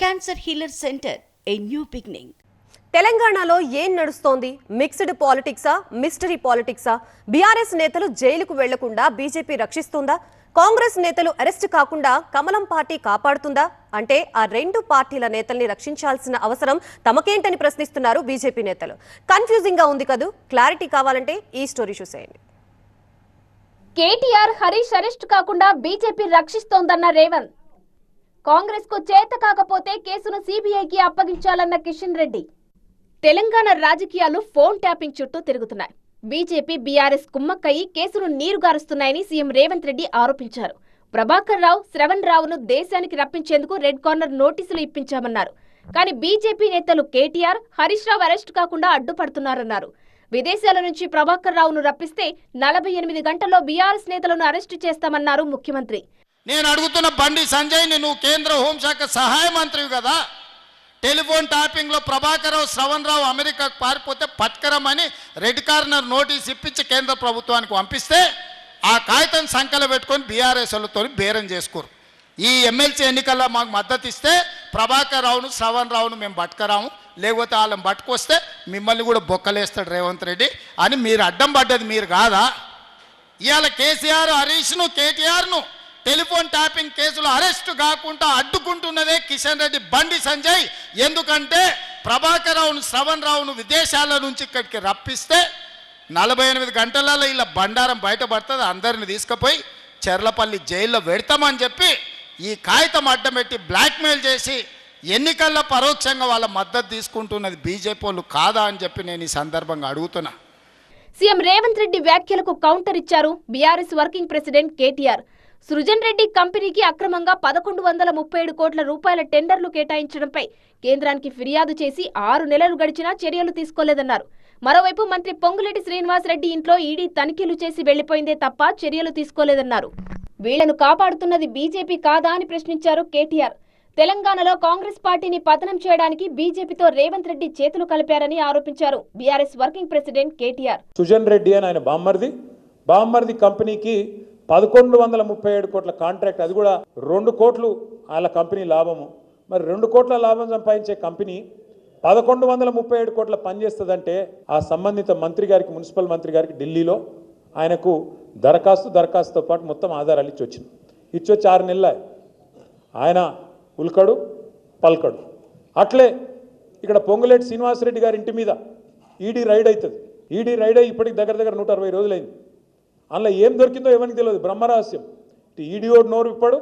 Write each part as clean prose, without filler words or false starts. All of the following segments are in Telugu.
Cancer healer centre a new beginning. తెలంగాణలో ఏం నడుస్తోంది? మిక్స్డ్ పాలిటిక్సా, మిస్టరీ పాలిటిక్సా? బీఆర్ఎస్ నేతలు జైలుకు వెళ్లకుండా బీజేపీ రక్షిస్తుందా? కాంగ్రెస్ నేతలు అరెస్ట్ కాకుండా కమలం పార్టీ కాపాడుతుందా? అంటే ఆ రెండు పార్టీల నేతల్ని రక్షించాల్సిన అవసరం తమకేంటని ప్రశ్నిస్తున్నారు బీజేపీ నేతలు. కన్ఫ్యూజింగ్ గా ఉంది కదూ? క్లారిటీ కావాలంటే ఈ స్టోరీ చూసేయండి. కేటీఆర్, హరీష్ అరెస్ట్ కాకుండా బీజేపీ రక్షిస్తోందన్న రేవంత్, కాంగ్రెస్ కు చేత కాకపోతే కేసును సీబీఐకి అప్పగించాలన్న కిషన్ రెడ్డి. తెలంగాణ రాజకీయాలు ఫోన్ ట్యాపింగ్ చుట్టూ తిరుగుతున్నాయి. బీజేపీ, బీఆర్ఎస్ కుమ్మక్కయి కేసును నీరుగారుస్తున్నాయని సీఎం రేవంత్ రెడ్డి ఆరోపించారు. ప్రభాకర్ రావు, శ్రవణ్ రావును దేశానికి రప్పించేందుకు రెడ్ కార్నర్ నోటీసులు ఇప్పించామన్నారు. కానీ బీజేపీ నేతలు కేటీఆర్, హరీష్ రావు అరెస్ట్ కాకుండా అడ్డుపడుతున్నారన్నారు. విదేశాల నుంచి ప్రభాకర్ రావును రప్పిస్తే 48 గంటల్లో బీఆర్ఎస్ నేతలను అరెస్టు చేస్తామన్నారు ముఖ్యమంత్రి. నేను అడుగుతున్న బండి సంజయ్ని, నువ్వు కేంద్ర హోంశాఖ సహాయ మంత్రివి కదా, టెలిఫోన్ ట్యాపింగ్లో ప్రభాకర్ రావు, శ్రవణ్ రావు అమెరికాకు పారిపోతే పట్కరమని రెడ్ కార్నర్ నోటీస్ ఇప్పించి కేంద్ర ప్రభుత్వానికి పంపిస్తే ఆ కాగితం సంఖ్యలో పెట్టుకొని బీఆర్ఎస్లతో బేరం చేసుకోరు. ఈ ఎమ్మెల్సీ ఎన్నికల్లో మాకు మద్దతు ఇస్తే ప్రభాకర్ రావును, శ్రవణ్ రావును మేము పట్టుకరాము, లేకపోతే వాళ్ళని పట్టుకొస్తే మిమ్మల్ని కూడా బొక్కలేస్తాడు రేవంత్ రెడ్డి అని మీరు అడ్డం పడ్డది మీరు కాదా? ఇవాళ కేసీఆర్, హరీష్ను, కేటీఆర్ను టెలిఫోన్ ట్యాపింగ్ కేసులో అరెస్టు కాకుండా అడ్డుకుంటున్నదే కిషన్ రెడ్డి, బండి సంజయ్. ఎందుకంటే ప్రభాకర్ రావును, శ్రవణ్ రావును విదేశాల నుంచి ఇక్కడికి రప్పిస్తే 48 గంటలలో ఇలా బండారం బయటపడుతుంది, అందరిని తీసుకుపోయి చెర్లపల్లి జైల్లో పెడతామని చెప్పి ఈ కాగితం అడ్డం పెట్టి బ్లాక్మెయిల్ చేసి ఎన్నికల్లో పరోక్షంగా వాళ్ళ మద్దతు తీసుకుంటున్నది బీజేపీ వాళ్ళు కాదా అని చెప్పి నేను ఈ సందర్భంగా అడుగుతున్నా. సీఎం రేవంత్ రెడ్డి వ్యాఖ్యలకు కౌంటర్ ఇచ్చారు BRS working president KTR. Srujan Reddy కంపెనీకి అక్రమంగా 1137 కోట్ల రూపాయల టెండర్లు కేటాయించడంపై కేంద్రానికి ఫిర్యాదు చేసి 6 నెలలు గడిచినా చర్యలు తీసుకోలేదన్నారు. మరోవైపు మంత్రి పొంగులేటి శ్రీనివాస్ రెడ్డి ఇంట్లో ఈడీ తనిఖీలు చేసి వెళ్లిపోయిందే తప్ప చర్యలు తీసుకోలేదన్నారు. వీళ్లను కాపాడుతున్నది బీజేపీ కాదా అని ప్రశ్నించారు కేటీఆర్. తెలంగాణలో కాంగ్రెస్ పార్టీని పతనం చేయడానికి బీజేపీతో రేవంత్ రెడ్డి చేతులు కలిపారని ఆరోపించారు BRS working president KTR. Sujan Reddy అని ఆయన బామ్మర్ది కంపెనీకి 1137 కోట్ల కాంట్రాక్ట్, అది కూడా 2 కోట్లు వాళ్ళ కంపెనీ లాభము. మరి 2 కోట్ల లాభం సంపాదించే కంపెనీ 1137 కోట్ల పనిచేస్తుందంటే ఆ సంబంధిత మంత్రి గారికి, మున్సిపల్ మంత్రి గారికి ఢిల్లీలో ఆయనకు దరఖాస్తుతో పాటు మొత్తం ఆధారాలు ఇచ్చొచ్చి 6 నెలలు ఆయన ఉల్కడు పల్కడు. అట్లే ఇక్కడ పొంగులేటి శ్రీనివాసరెడ్డి గారి ఇంటి మీద ఈడీ రైడ్ అవుతుంది. ఈడీ రైడ్ అయ్యి ఇప్పటికి దగ్గర 160 రోజులైంది. అందులో ఏం దొరికిందో ఎవరికి తెలియదు, బ్రహ్మరహస్యం. ఈడీఓడు నోరు ఇప్పాడు,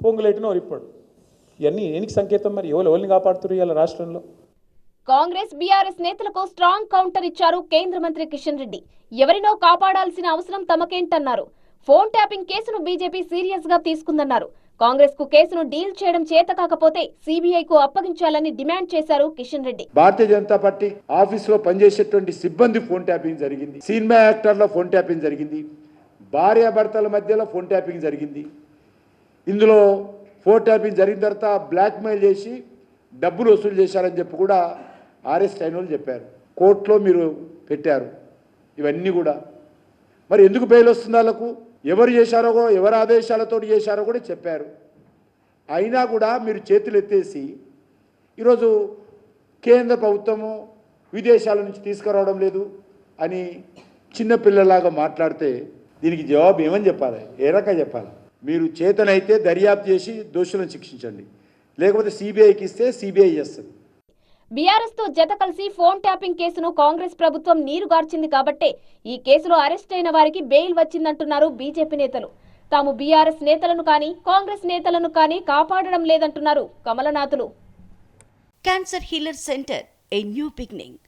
పొంగులేటి నోరు ఇప్పాడు. ఇవన్నీ ఏనికి సంకేతం? మరి ఎవరిని కాపాడుతున్నారు ఇవాళ రాష్ట్రంలో? కాంగ్రెస్, బీఆర్ఎస్ నేతలకు స్ట్రాంగ్ కౌంటర్ ఇచ్చారు కేంద్ర మంత్రి కిషన్ రెడ్డి. ఎవరినో కాపాడాల్సిన అవసరం తమకేంటన్నారు. ఫోన్ ట్యాపింగ్ కేసును బీజేపీ సీరియస్ గా తీసుకుందన్నారు. కాంగ్రెస్ కు కేసును డీల్ చేయడం చేత కాకపోతే సీబీఐకు అప్పగించాలని డిమాండ్ చేశారు కిషన్ రెడ్డి. భారతీయ జనతా పార్టీ ఆఫీస్ లో పనిచేసేటువంటి సిబ్బంది ఫోన్ ట్యాపింగ్ జరిగింది, సినిమా యాక్టర్ లో ఫోన్ ట్యాపింగ్ జరిగింది, భార్యాభర్తల మధ్యలో ఫోన్ ట్యాపింగ్ జరిగింది. ఇందులో ఫోన్ ట్యాపింగ్ జరిగిన తర్వాత బ్లాక్మెయిల్ చేసి డబ్బులు వసూలు చేశారని చెప్పి కూడా ఆర్ఎస్ అయిన వాళ్ళు చెప్పారు. కోర్టులో మీరు పెట్టారు ఇవన్నీ కూడా. మరి ఎందుకు బెయిల్ వస్తుంది వాళ్ళకు? ఎవరు చేశారో, ఎవరి ఆదేశాలతో చేశారో కూడా చెప్పారు. అయినా కూడా మీరు చేతులు ఎత్తేసి ఈరోజు కేంద్ర ప్రభుత్వము విదేశాల నుంచి తీసుకురావడం లేదు అని చిన్నపిల్లలాగా మాట్లాడితే దీనికి జవాబు ఏమని చెప్పాలి? ఏ రకంగా చెప్పాలి? మీరు చేతనైతే దర్యాప్తు చేసి దోషులను శిక్షించండి, లేకపోతే సిబిఐకి ఇస్తే సిబిఐ చేస్తుంది. బీఆర్ఎస్ తో జత కలిసి ఫోన్ ట్యాపింగ్ కేసును కాంగ్రెస్ ప్రభుత్వం నీరుగార్చింది కాబట్టే ఈ కేసులో అరెస్ట్ అయిన వారికి బెయిల్ వచ్చిందంటున్నారు బీజేపీ నేతలు. తాము బీఆర్ఎస్ నేతలను కానీ, కాంగ్రెస్ నేతలను కానీ కాపాడడం లేదంటున్నారు కమలనాథులు. Cancer healer centre a new beginning.